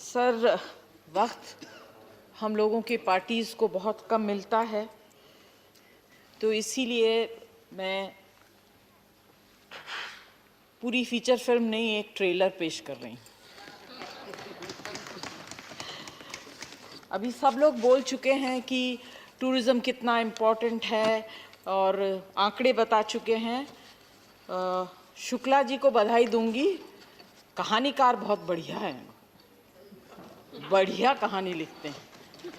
Sir, वक्त हम लोगों की पार्टीज़ को बहुत कम मिलता है, तो इसीलिए मैं पूरी फीचर फिल्म नहीं, एक ट्रेलर पेश कर रही हूँ। अभी सब लोग बोल चुके हैं कि टूरिज़्म कितना इम्पोर्टेंट है और आंकड़े बता चुके हैं। शुक्ला जी को बधाई दूंगी, कहानीकार बहुत बढ़िया है, बढ़िया कहानी लिखते हैं,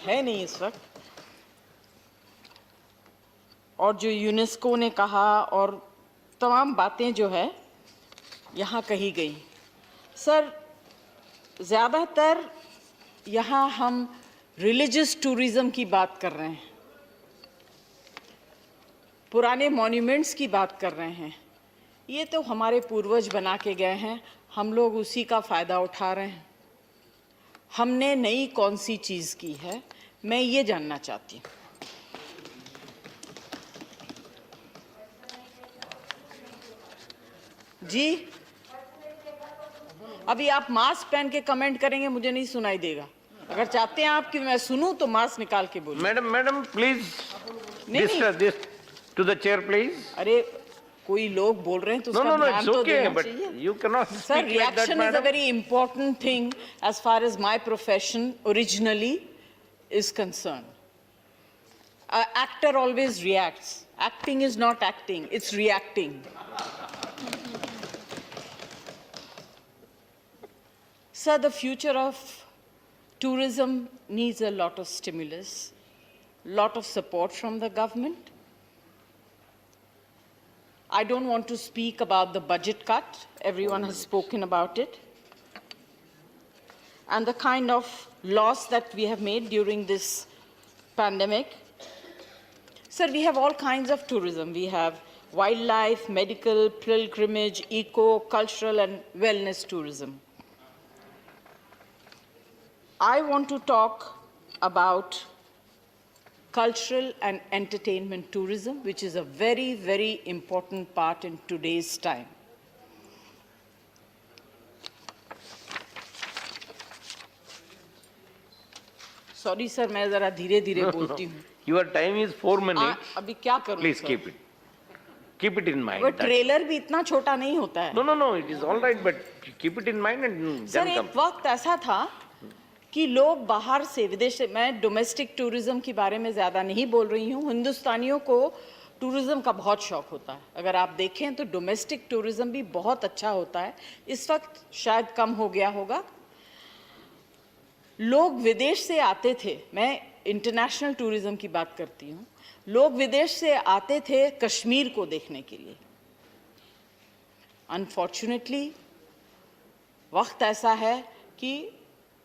है नहीं इस वक्त। और जो यूनेस्को ने कहा और तमाम बातें जो है यहाँ कही गई। सर, ज़्यादातर यहाँ हम रिलीजियस टूरिज़्म की बात कर रहे हैं, पुराने मॉन्यूमेंट्स की बात कर रहे हैं। ये तो हमारे पूर्वज बना के गए हैं, हम लोग उसी का फ़ायदा उठा रहे हैं। हमने नई कौन सी चीज़ की है, मैं ये जानना चाहती हूँ। जी, अभी आप मास्क पहन के कमेंट करेंगे, मुझे नहीं सुनाई देगा। अगर चाहते हैं आप कि मैं सुनूं तो मास्क निकाल के बोलिए। Madam please this to the chair please. अरे, कोई लोग बोल रहे हैं तो उसका ध्यान तो देना चाहिए। You cannot Sir, speak like that, reaction is a madam. very important thing as far as my profession originally is concerned. An actor always reacts. Acting is not acting, it's reacting. Sir, the future of tourism needs a lot of stimulus, lot of support from the government. I don't want to speak about the budget cut. Everyone has spoken about it. And the kind of loss that we have made during this pandemic. Sir, we have all kinds of tourism. We have wildlife, medical, pilgrimage, eco, cultural, and wellness tourism. I want to talk about cultural and entertainment tourism, which is a very, very important part in today's time. Sorry, sir, मैं जरा धीरे-धीरे बोलती हूँ। Your time is 4 minutes. अभी क्या करूँ? Please keep it. Keep it in mind. वो trailer भी इतना छोटा नहीं होता है। No. It is all right, but keep it in mind and sir, then come. एक वक्त ऐसा था कि लोग बाहर से, विदेश से, मैं डोमेस्टिक टूरिज्म के बारे में ज़्यादा नहीं बोल रही हूँ, हिंदुस्तानियों को टूरिज्म का बहुत शौक होता है। अगर आप देखें तो डोमेस्टिक टूरिज्म भी बहुत अच्छा होता है। इस वक्त शायद कम हो गया होगा। लोग विदेश से आते थे, मैं इंटरनेशनल टूरिज्म की बात करती हूँ, लोग विदेश से आते थे कश्मीर को देखने के लिए। अनफॉर्चुनेटली वक्त ऐसा है कि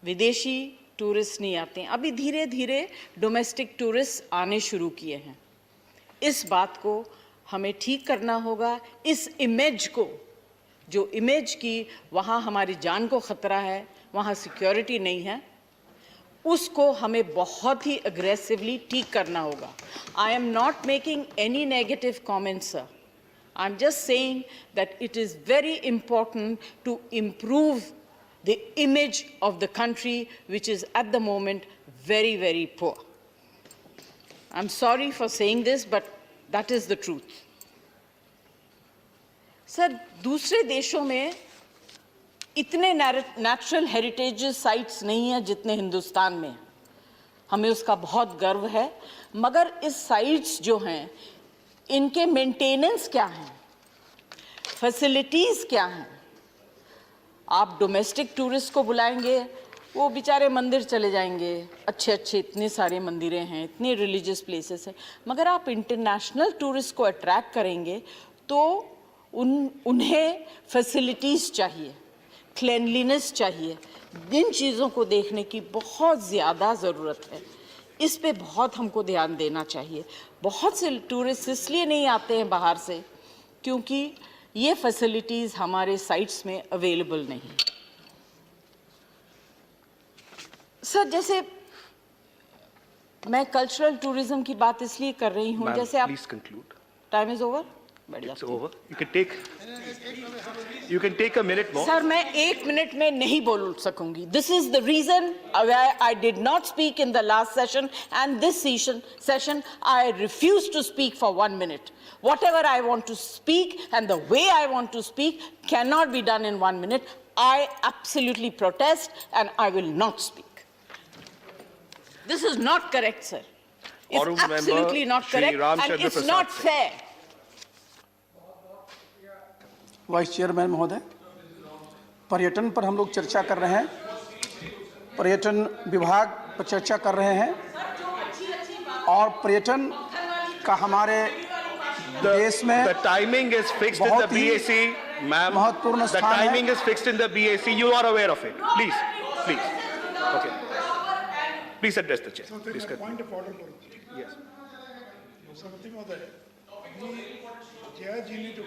विदेशी टूरिस्ट नहीं आते हैं। अभी धीरे धीरे डोमेस्टिक टूरिस्ट आने शुरू किए हैं। इस बात को हमें ठीक करना होगा। इस इमेज को, जो इमेज की वहाँ हमारी जान को खतरा है, वहाँ सिक्योरिटी नहीं है, उसको हमें बहुत ही अग्रेसिवली ठीक करना होगा। I am not making any negative comments, sir. I am just saying that it is very important to improve the image of the country, which is at the moment very, very poor. I'm sorry for saying this, but that is the truth. Sir, दूसरे देशों में इतने natural heritage sites नहीं हैं जितने हिंदुस्तान में। हमें उसका बहुत गर्व है, मगर इस sites जो हैं, इनके maintenance क्या हैं? Facilities क्या हैं? आप डोमेस्टिक टूरिस्ट को बुलाएंगे, वो बेचारे मंदिर चले जाएंगे, अच्छे अच्छे इतने सारे मंदिरें हैं, इतने रिलीजियस प्लेसेस हैं, मगर आप इंटरनेशनल टूरिस्ट को अट्रैक्ट करेंगे तो उन्हें फैसिलिटीज़ चाहिए, क्लीनलीनेस चाहिए। जिन चीज़ों को देखने की बहुत ज़्यादा ज़रूरत है, इस पे बहुत हमको ध्यान देना चाहिए। बहुत से टूरिस्ट इसलिए नहीं आते हैं बाहर से क्योंकि ये फैसिलिटीज़ हमारे साइट्स में अवेलेबल नहीं। सर, जैसे मैं कल्चरल टूरिज्म की बात इसलिए कर रही हूँ, जैसे आप, please conclude. Time is over. बैठ It's जाती हूँ। over. You can take a minute more. Sir मैं 1 मिनट में नहीं बोल सकूंगी. This is the reason why I did not speak in the last session, and this session I refuse to speak for 1 minute. Whatever I want to speak and the way I want to speak cannot be done in 1 minute. I absolutely protest and I will not speak. This is not correct, sir. It's Honourable Member absolutely not Shri correct, and Ramchandra it's Prasad not Singh. fair. Vice chairman महोदय, पर्यटन पर हम लोग चर्चा कर रहे हैं, पर्यटन विभाग पर चर्चा कर रहे हैं और पर्यटन का हमारे देश में The timing is fixed in the बहुत ही BAC, ma'am. महत्वपूर्ण The स्थान है। timing is fixed in the BAC. You are aware of it. Please, please. Okay. Please address the chair. Please continue. Point of order करो. Yes. समिति महोदय, जया जी ने जो